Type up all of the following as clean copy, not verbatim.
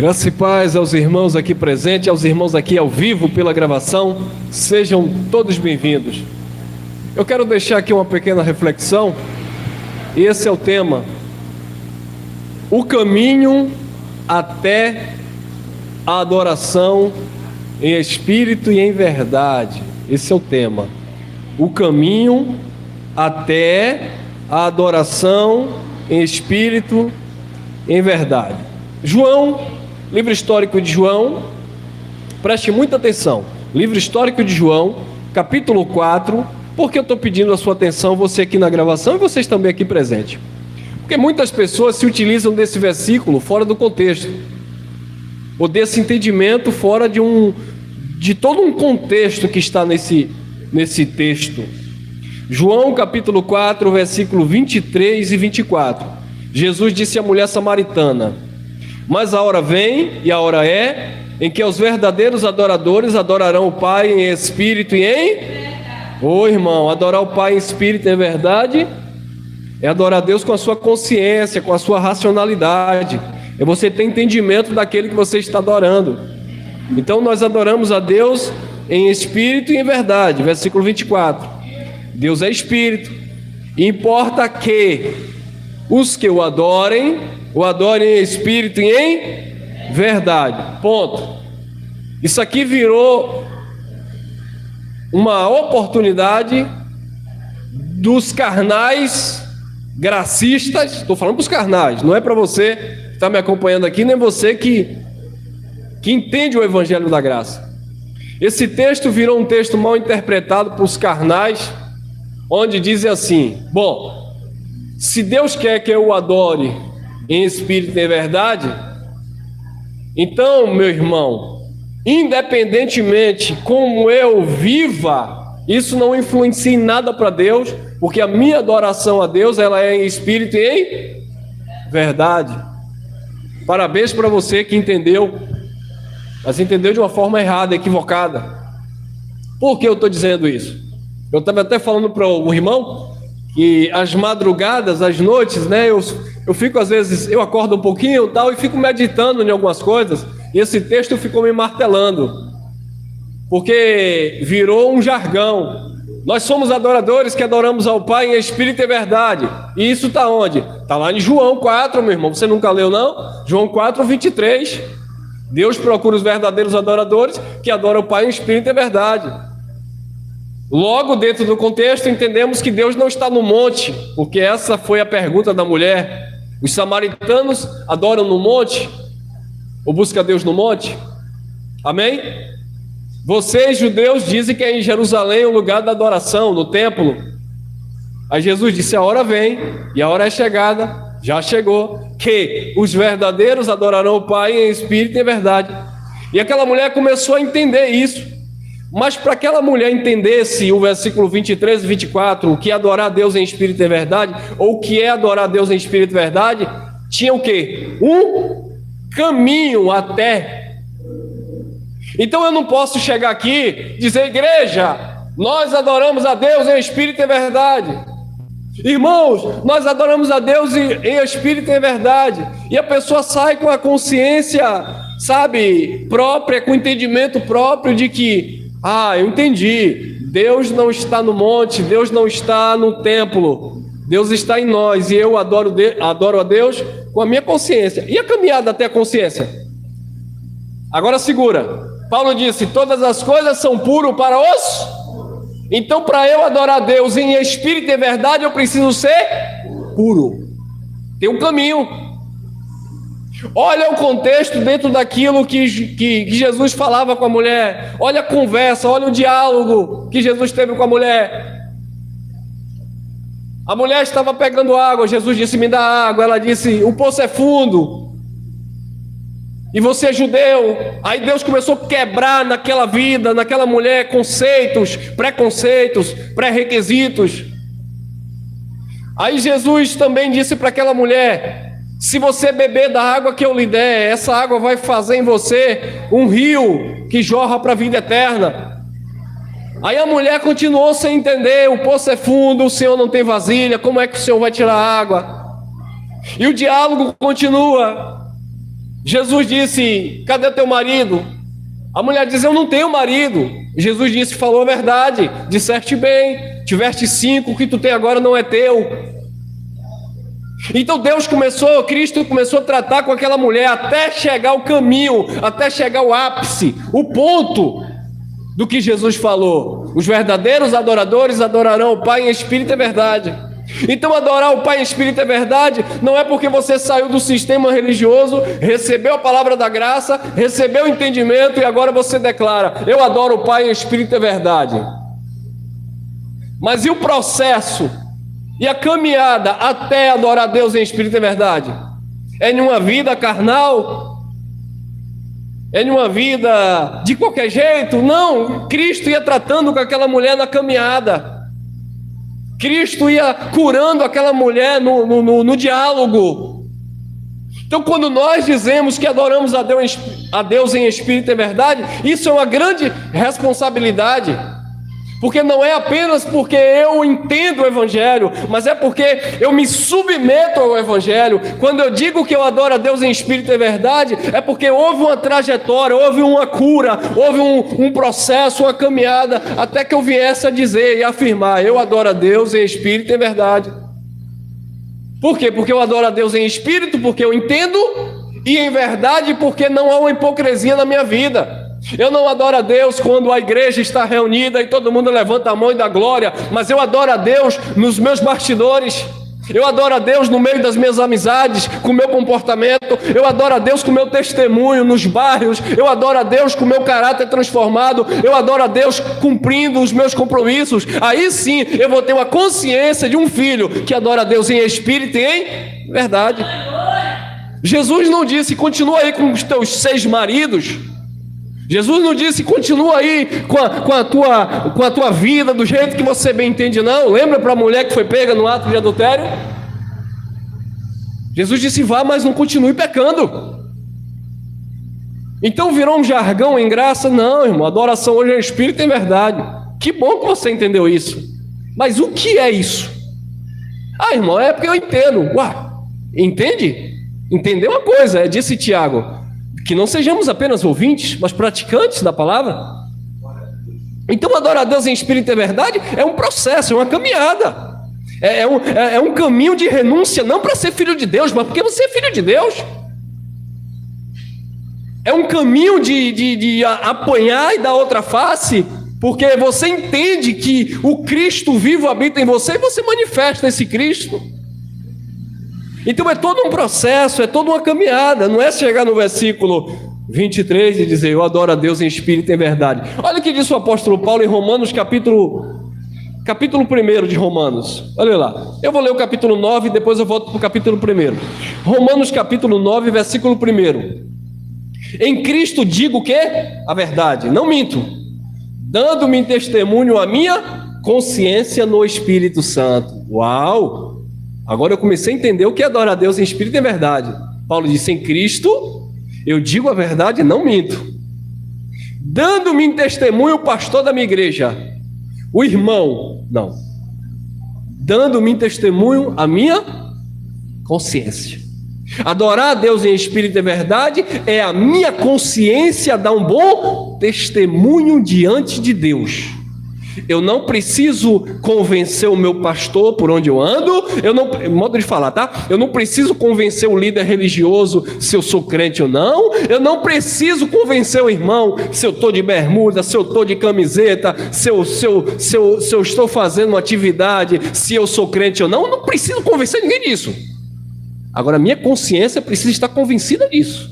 Graça e paz aos irmãos aqui presentes, aos irmãos aqui ao vivo pela gravação, sejam todos bem-vindos. Eu quero deixar aqui uma pequena reflexão, e esse é o tema: o caminho até a adoração em espírito e em verdade. Esse é o tema: o caminho até a adoração em espírito e em verdade. João, livro histórico de João, preste muita atenção, livro histórico de João, capítulo 4, porque eu estou pedindo a sua atenção, você aqui na gravação e vocês também aqui presentes, porque muitas pessoas se utilizam desse versículo fora do contexto, ou desse entendimento fora de todo um contexto que está nesse texto. João capítulo 4, versículo 23 e 24, Jesus disse à mulher samaritana: mas a hora vem, e a hora é, em que os verdadeiros adoradores adorarão o Pai em espírito e em... Ô irmão, adorar o Pai em espírito e em verdade é adorar a Deus com a sua consciência, com a sua racionalidade. É você ter entendimento daquele que você está adorando. Então nós adoramos a Deus em espírito e em verdade. Versículo 24: Deus é espírito, e importa que os que o adorem em espírito e em verdade. Ponto. Isso aqui virou uma oportunidade dos carnais gracistas. Estou falando para os carnais, não é para você que está me acompanhando aqui, nem você que entende o evangelho da graça. Esse texto virou um texto mal interpretado por os carnais, onde dizem assim: bom, se Deus quer que eu o adore em espírito e em verdade, então, meu irmão, independentemente como eu viva, isso não influencia em nada para Deus, porque a minha adoração a Deus, ela é em espírito e em verdade. Parabéns para você que entendeu, mas entendeu de uma forma errada, equivocada. Por que eu estou dizendo isso? Eu estava até falando para o irmão que as madrugadas, as noites, né, eu fico, às vezes, eu acordo um pouquinho tal, e fico meditando em algumas coisas, e esse texto ficou me martelando, porque virou um jargão. Nós somos adoradores que adoramos ao Pai em espírito e verdade. E isso está onde? Está lá em João 4, meu irmão. Você nunca leu, não? João 4, 23. Deus procura os verdadeiros adoradores que adoram o Pai em espírito e verdade. Logo, dentro do contexto, entendemos que Deus não está no monte, porque essa foi a pergunta da mulher. Os samaritanos adoram no monte, ou buscam Deus no monte? Amém? Vocês, judeus, dizem que é em Jerusalém o lugar da adoração, no templo. Aí Jesus disse: a hora vem, e a hora é chegada, já chegou, que os verdadeiros adorarão o Pai em espírito e em verdade. E aquela mulher começou a entender isso. Mas para aquela mulher entendesse o versículo 23 e 24, o que é adorar a Deus em espírito e verdade, ou o que é adorar a Deus em espírito e verdade, tinha o quê? Um caminho até. Então eu não posso chegar aqui e dizer: igreja, nós adoramos a Deus em espírito e verdade. Irmãos, nós adoramos a Deus em espírito e em verdade. E a pessoa sai com a consciência, sabe, própria, com o entendimento próprio de que: eu entendi, Deus não está no monte, Deus não está no templo, Deus está em nós, e eu adoro a Deus com a minha consciência. E a caminhada até a consciência? Agora segura. Paulo disse: todas as coisas são puras para os... Então, para eu adorar a Deus em espírito e verdade, eu preciso ser puro. Tem um caminho. Olha o contexto dentro daquilo que Jesus falava com a mulher. Olha a conversa, olha o diálogo que Jesus teve com a mulher. A mulher estava pegando água, Jesus disse: me dá água. Ela disse: o poço é fundo, e você é judeu. Aí Deus começou a quebrar naquela vida, naquela mulher, preconceitos, pré-requisitos. Aí Jesus também disse para aquela mulher: se você beber da água que eu lhe der, essa água vai fazer em você um rio que jorra para a vida eterna. Aí a mulher continuou sem entender: o poço é fundo, o Senhor não tem vasilha, como é que o Senhor vai tirar a água? E o diálogo continua. Jesus disse: cadê teu marido? A mulher diz: eu não tenho marido. Jesus disse: falou a verdade, disseste bem, tiveste 5, o que tu tem agora não é teu. Então Cristo começou a tratar com aquela mulher até chegar ao caminho, até chegar ao ápice, o ponto do que Jesus falou. Os verdadeiros adoradores adorarão o Pai em espírito e verdade. Então adorar o Pai em espírito e verdade não é porque você saiu do sistema religioso, recebeu a palavra da graça, recebeu o entendimento e agora você declara: eu adoro o Pai em espírito e verdade. Mas e o processo e a caminhada até adorar a Deus em espírito e verdade? É em uma vida carnal? É em uma vida de qualquer jeito? Não, Cristo ia tratando com aquela mulher na caminhada. Cristo ia curando aquela mulher no diálogo. Então, quando nós dizemos que adoramos a Deus em espírito e verdade, isso é uma grande responsabilidade. Porque não é apenas porque eu entendo o Evangelho, mas é porque eu me submeto ao Evangelho. Quando eu digo que eu adoro a Deus em espírito e verdade, é porque houve uma trajetória, houve uma cura, houve um processo, uma caminhada, até que eu viesse a dizer e afirmar: eu adoro a Deus em espírito e verdade. Por quê? Porque eu adoro a Deus em espírito, porque eu entendo, e em verdade, porque não há uma hipocrisia na minha vida. Eu não adoro a Deus quando a igreja está reunida e todo mundo levanta a mão e dá glória, mas eu adoro a Deus nos meus bastidores. Eu adoro a Deus no meio das minhas amizades, com o meu comportamento. Eu adoro a Deus com o meu testemunho nos bairros. Eu adoro a Deus com o meu caráter transformado. Eu adoro a Deus cumprindo os meus compromissos. Aí sim eu vou ter uma consciência de um filho que adora a Deus em espírito e em verdade. Jesus não disse: continua aí com os teus 6 maridos. Jesus não disse: continua aí com a tua vida do jeito que você bem entende, não. Lembra para a mulher que foi pega no ato de adultério? Jesus disse: vá, mas não continue pecando. Então virou um jargão em graça? Não, irmão, adoração hoje é espírito e verdade. Que bom que você entendeu isso. Mas o que é isso? Ah, irmão, é porque eu entendo. Ué, entende? Entendeu uma coisa, disse Tiago: que não sejamos apenas ouvintes, mas praticantes da palavra. Então adorar a Deus em espírito e verdade é um processo, é uma caminhada, é um caminho de renúncia, não para ser filho de Deus, mas porque você é filho de Deus. É um caminho de apanhar e dar outra face, porque você entende que o Cristo vivo habita em você e você manifesta esse Cristo. Então é todo um processo, é toda uma caminhada. Não é chegar no versículo 23 e dizer: eu adoro a Deus em espírito e em verdade. Olha o que diz o apóstolo Paulo em Romanos, capítulo 1 de Romanos. Olha lá, eu vou ler o capítulo 9 e depois eu volto para o capítulo 1. Romanos capítulo 9, versículo 1. Em Cristo digo o quê? A verdade, não minto, dando-me testemunho a minha consciência no Espírito Santo. Uau! Agora eu comecei a entender o que é adorar a Deus em espírito e em verdade. Paulo disse: em Cristo eu digo a verdade, não minto, dando-me em testemunho o pastor da minha igreja, o irmão, não, dando-me em testemunho a minha consciência. Adorar a Deus em espírito e verdade é a minha consciência dar um bom testemunho diante de Deus. Eu não preciso convencer o meu pastor por onde eu ando, modo de falar, tá? Eu não preciso convencer o líder religioso se eu sou crente ou não, eu não preciso convencer o irmão se eu estou de bermuda, se eu estou de camiseta, se eu estou fazendo uma atividade, se eu sou crente ou não. Eu não preciso convencer ninguém disso. Agora, minha consciência precisa estar convencida disso.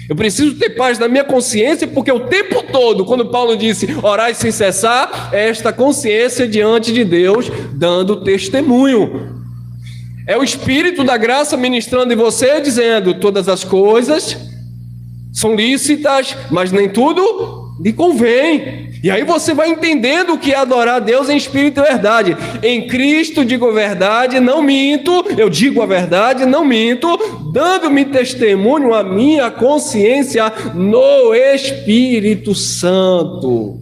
Eu preciso ter paz na minha consciência, porque o tempo todo, quando Paulo disse orai sem cessar, é esta consciência diante de Deus, dando testemunho. É o Espírito da graça ministrando em você, dizendo: todas as coisas são lícitas, mas nem tudo lhe convém. E aí você vai entendendo o que é adorar a Deus em espírito e verdade. Em Cristo digo a verdade, não minto. Eu digo a verdade, não minto, dando-me testemunho a minha consciência no Espírito Santo.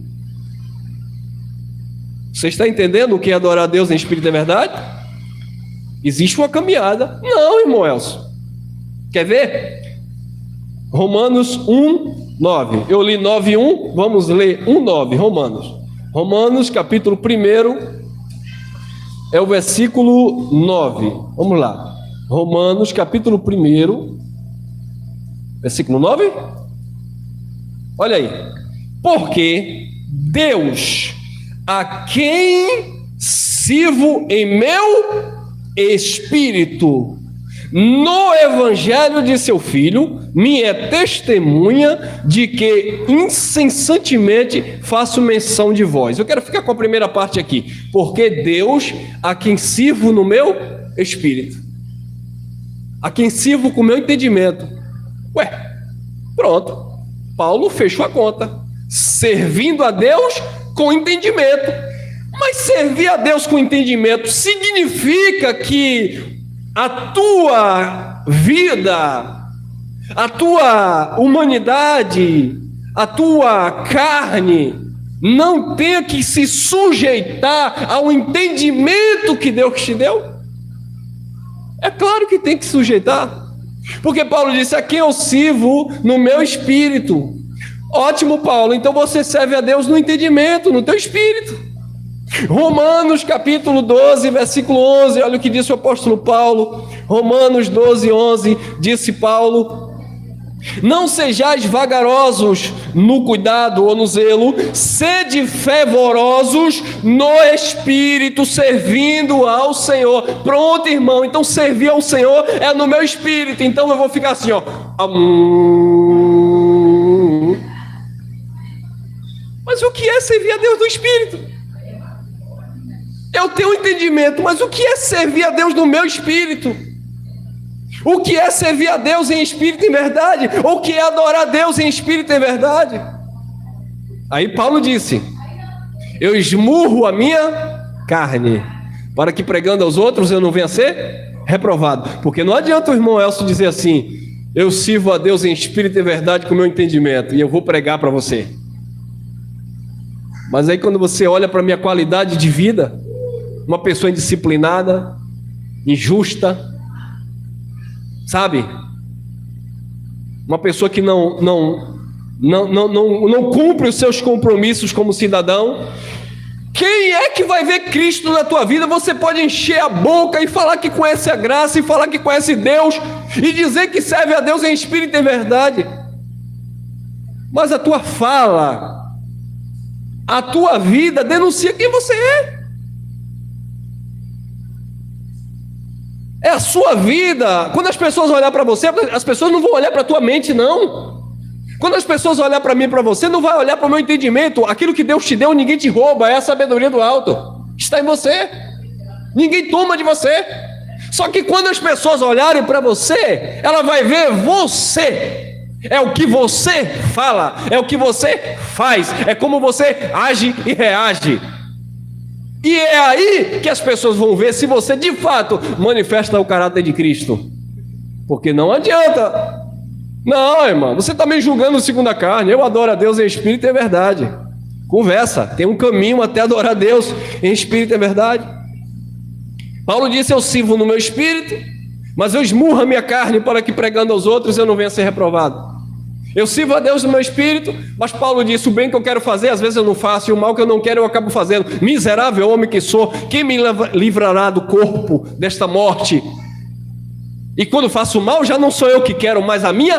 Você está entendendo o que é adorar a Deus em espírito e verdade? Existe uma caminhada. Não, irmão Elcio. Quer ver? Romanos 1, 9. Eu li 9, 1, vamos ler 1, 9, Romanos. Romanos, capítulo 1, é o versículo 9. Vamos lá. Romanos, capítulo 1, versículo 9. Olha aí. Porque Deus, a quem sirvo em meu espírito, no evangelho de seu Filho, me é testemunha de que incessantemente faço menção de vós. Eu quero ficar com a primeira parte aqui. Porque Deus, a quem sirvo no meu espírito, a quem sirvo com o meu entendimento. Ué, pronto. Paulo fechou a conta. Servindo a Deus com entendimento. Mas servir a Deus com entendimento significa que a tua vida, a tua humanidade, a tua carne não tenha que se sujeitar ao entendimento que Deus te deu? É claro que tem que sujeitar, porque Paulo disse: a quem eu sirvo no meu espírito. Ótimo, Paulo, então você serve a Deus no entendimento, no teu espírito. Romanos capítulo 12, versículo 11, olha o que disse o apóstolo Paulo. Romanos 12, 11, disse Paulo: não sejais vagarosos no cuidado ou no zelo, sede fervorosos no espírito, servindo ao Senhor. Pronto, irmão, então servir ao Senhor é no meu espírito, então eu vou ficar assim, ó. Mas o que é servir a Deus no espírito? Eu tenho entendimento, mas o que é servir a Deus no meu espírito? O que é servir a Deus em espírito e em verdade? O que é adorar a Deus em espírito e em verdade? Aí Paulo disse: eu esmurro a minha carne, para que pregando aos outros eu não venha a ser reprovado. Porque não adianta o irmão Elcio dizer assim: eu sirvo a Deus em espírito e verdade com o meu entendimento, e eu vou pregar para você. Mas aí quando você olha para a minha qualidade de vida, uma pessoa indisciplinada, injusta, sabe? Uma pessoa que não cumpre os seus compromissos como cidadão. Quem é que vai ver Cristo na tua vida? Você pode encher a boca e falar que conhece a graça, e falar que conhece Deus, e dizer que serve a Deus em espírito e em verdade. Mas a tua fala, a tua vida denuncia quem você é. É a sua vida. Quando as pessoas olharem para você, as pessoas não vão olhar para a tua mente, não. Quando as pessoas olharem para mim e para você, não vai olhar para o meu entendimento. Aquilo que Deus te deu, ninguém te rouba. É a sabedoria do alto. Está em você. Ninguém toma de você. Só que quando as pessoas olharem para você, ela vai ver você. É o que você fala, é o que você faz, é como você age e reage. E é aí que as pessoas vão ver se você de fato manifesta o caráter de Cristo. Porque não adianta. Não, irmão, você está me julgando segundo a carne. Eu adoro a Deus em espírito e em verdade. Conversa, tem um caminho até adorar a Deus em espírito e em verdade. Paulo disse: eu sirvo no meu espírito, mas eu esmurro a minha carne para que pregando aos outros eu não venha a ser reprovado. Eu sirvo a Deus no meu espírito, mas Paulo disse: o bem que eu quero fazer, às vezes eu não faço, e o mal que eu não quero eu acabo fazendo. Miserável homem que sou, quem me livrará do corpo desta morte? E quando faço mal, já não sou eu que quero, mas a minha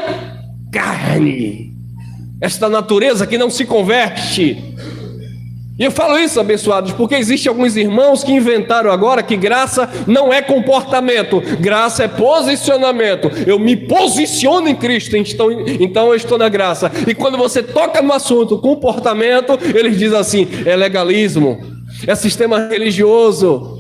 carne, esta natureza que não se converte. E eu falo isso, abençoados, porque existem alguns irmãos que inventaram agora que graça não é comportamento, graça é posicionamento. Eu me posiciono em Cristo, então eu estou na graça. E quando você toca no assunto comportamento, eles dizem assim: é legalismo, é sistema religioso.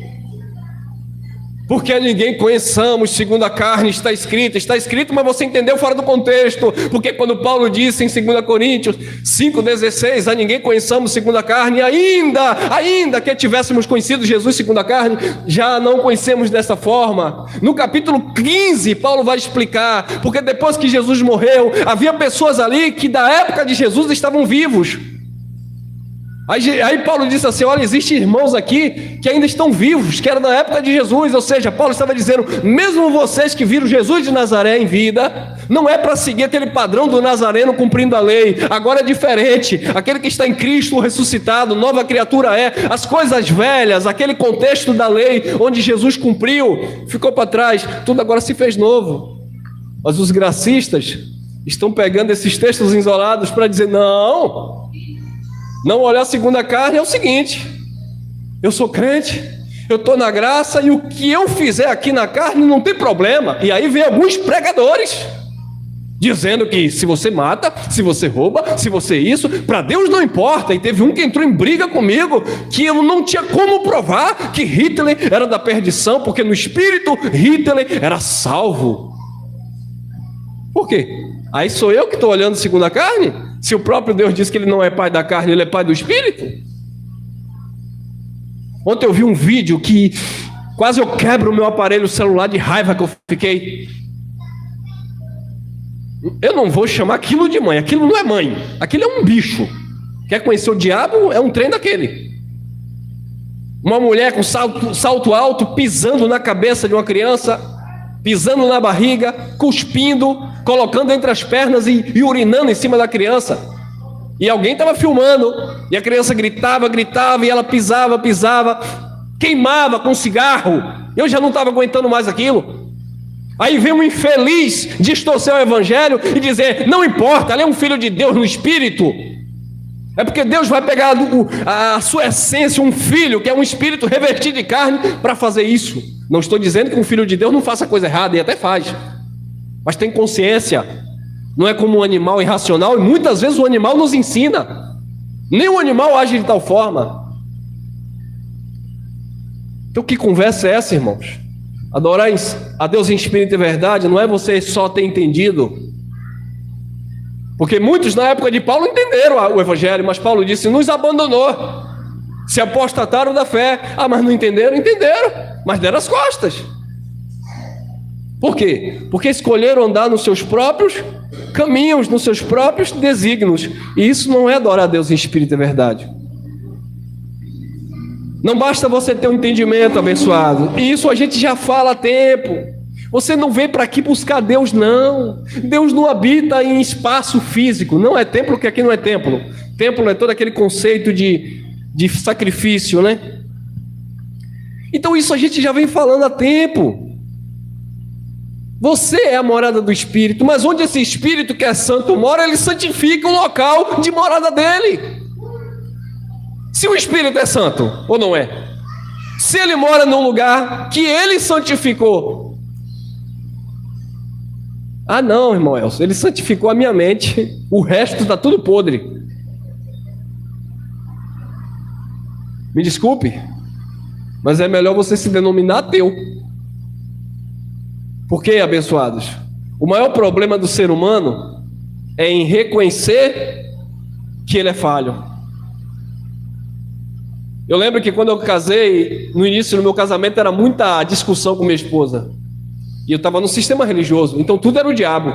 Porque a ninguém conheçamos segundo a carne, está escrito, mas você entendeu fora do contexto. Porque quando Paulo disse em 2 Coríntios 5,16, a ninguém conheçamos segundo a carne, ainda que tivéssemos conhecido Jesus segundo a carne, já não conhecemos dessa forma. No capítulo 15, Paulo vai explicar, porque depois que Jesus morreu, havia pessoas ali que da época de Jesus estavam vivos. Aí Paulo disse assim, olha, existem irmãos aqui que ainda estão vivos, que era na época de Jesus, ou seja, Paulo estava dizendo, mesmo vocês que viram Jesus de Nazaré em vida, não é para seguir aquele padrão do Nazareno cumprindo a lei, agora é diferente, aquele que está em Cristo ressuscitado, nova criatura é, as coisas velhas, aquele contexto da lei, onde Jesus cumpriu, ficou para trás, tudo agora se fez novo. Mas os gracistas estão pegando esses textos isolados para dizer, não olhar segundo a carne é o seguinte, eu sou crente, eu estou na graça e o que eu fizer aqui na carne não tem problema. E aí vem alguns pregadores dizendo que se você mata, se você rouba, se você isso, para Deus não importa. E teve um que entrou em briga comigo, que eu não tinha como provar que Hitler era da perdição, porque no espírito Hitler era salvo. Por quê? Aí sou eu que estou olhando segundo a carne? Se o próprio Deus diz que ele não é pai da carne, ele é pai do espírito? Ontem eu vi um vídeo que quase eu quebro o meu aparelho celular de raiva que eu fiquei. Eu não vou chamar aquilo de mãe, aquilo não é mãe, aquilo é um bicho. Quer conhecer o diabo? É um trem daquele. Uma mulher com salto alto, pisando na cabeça de uma criança, pisando na barriga, cuspindo, colocando entre as pernas e urinando em cima da criança. E alguém estava filmando, e a criança gritava, e ela pisava, queimava com cigarro. Eu já não estava aguentando mais aquilo. Aí vem um infeliz distorcer o evangelho e dizer, não importa, ela é um filho de Deus no espírito. É porque Deus vai pegar a sua essência, um filho que é um espírito revestido de carne, para fazer isso. Não estou dizendo que um filho de Deus não faça coisa errada, e até faz, mas tem consciência, não é como um animal irracional, e muitas vezes o animal nos ensina, nem o animal age de tal forma. Então que conversa é essa, irmãos? Adorar a Deus em espírito e verdade não é você só ter entendido, porque muitos na época de Paulo entenderam o evangelho, mas Paulo disse, nos abandonou, se apostataram da fé. Mas não entenderam, mas deram as costas. Por quê? Porque escolheram andar nos seus próprios caminhos, nos seus próprios desígnios, e isso não é adorar a Deus em espírito e verdade. Não basta você ter um entendimento abençoado, e isso a gente já fala há tempo. Você não veio para aqui buscar Deus, não. Deus não habita em espaço físico, não é templo, porque aqui não é templo. Templo é todo aquele conceito de sacrifício, né? Então isso a gente já vem falando há tempo. Você é a morada do Espírito, mas onde esse Espírito que é santo mora, ele santifica o local de morada dele. Se o Espírito é santo, ou não é? Se ele mora num lugar que ele santificou. Não, irmão Elcio, ele santificou a minha mente, o resto está tudo podre. Me desculpe, mas é melhor você se denominar ateu. Por quê, abençoados? O maior problema do ser humano é em reconhecer que ele é falho. Eu lembro que quando eu casei, no início do meu casamento era muita discussão com minha esposa. E eu estava no sistema religioso, então tudo era o diabo.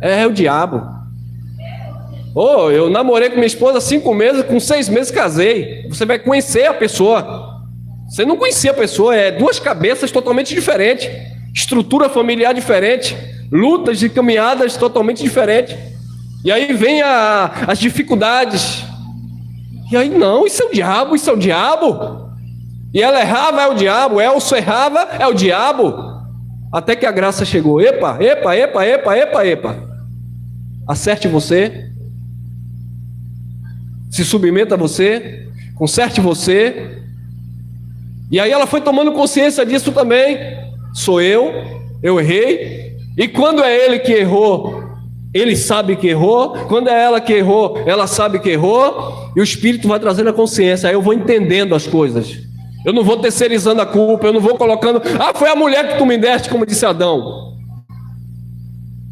É o diabo. Eu namorei com minha esposa 5 meses, com 6 meses casei. Você vai conhecer a pessoa. Você não conhecia a pessoa, é 2 cabeças totalmente diferentes, estrutura familiar diferente, lutas e caminhadas totalmente diferentes. E aí vem as dificuldades. E aí, não, isso é o diabo, isso é o diabo. E ela errava, é o diabo. Elcio errava, é o diabo. Até que a graça chegou. Epa. Acerte você. Se submeta a você. Conserte você. E aí ela foi tomando consciência disso também. Sou eu errei. E quando é ele que errou, ele sabe que errou. Quando é ela que errou, ela sabe que errou. E o Espírito vai trazendo a consciência. Aí eu vou entendendo as coisas. Eu não vou terceirizando a culpa, eu não vou colocando, foi a mulher que tu me deste, como disse Adão.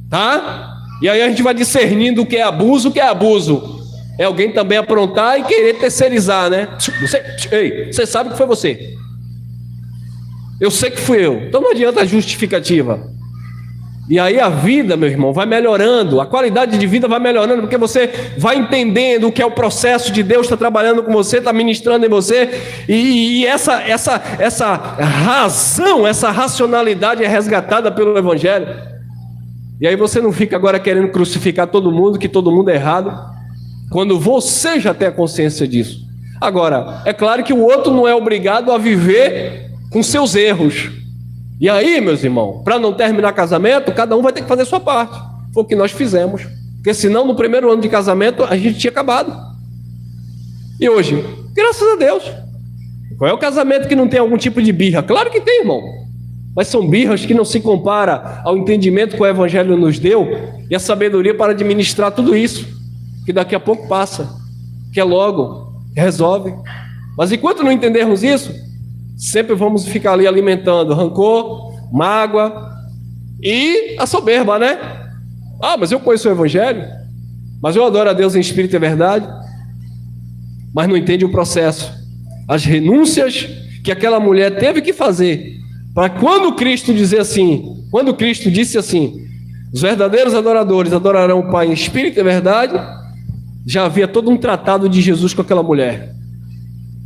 Tá? E aí a gente vai discernindo o que é abuso, o que é abuso. É alguém também aprontar e querer terceirizar, né? Você sabe que foi você. Eu sei que fui eu. Então não adianta a justificativa. E aí a vida, meu irmão, vai melhorando, a qualidade de vida vai melhorando, porque você vai entendendo o que é o processo de Deus, está trabalhando com você, está ministrando em você, e essa razão, essa racionalidade é resgatada pelo Evangelho. E aí você não fica agora querendo crucificar todo mundo, que todo mundo é errado, quando você já tem a consciência disso. Agora, é claro que o outro não é obrigado a viver com seus erros. E aí, meus irmãos, para não terminar casamento, cada um vai ter que fazer a sua parte. Foi o que nós fizemos. Porque senão, no primeiro ano de casamento, a gente tinha acabado. E hoje, graças a Deus. Qual é o casamento que não tem algum tipo de birra? Claro que tem, irmão. Mas são birras que não se compara ao entendimento que o Evangelho nos deu e a sabedoria para administrar tudo isso, que daqui a pouco passa, que é logo, resolve. Mas enquanto não entendermos isso, sempre vamos ficar ali alimentando rancor, mágoa e a soberba, né? Ah, mas eu conheço o Evangelho, mas eu adoro a Deus em espírito e verdade, mas não entende o processo, as renúncias que aquela mulher teve que fazer, para quando Cristo dizer assim, quando Cristo disse assim, os verdadeiros adoradores adorarão o Pai em espírito e verdade, já havia todo um tratado de Jesus com aquela mulher.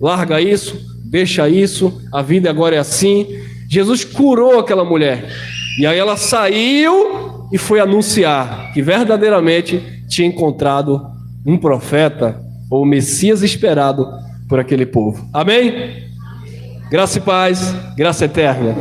Larga isso, deixa isso, a vida agora é assim. Jesus curou aquela mulher. E aí ela saiu e foi anunciar que verdadeiramente tinha encontrado um profeta, ou o Messias esperado por aquele povo. Amém? Graça e paz, graça eterna.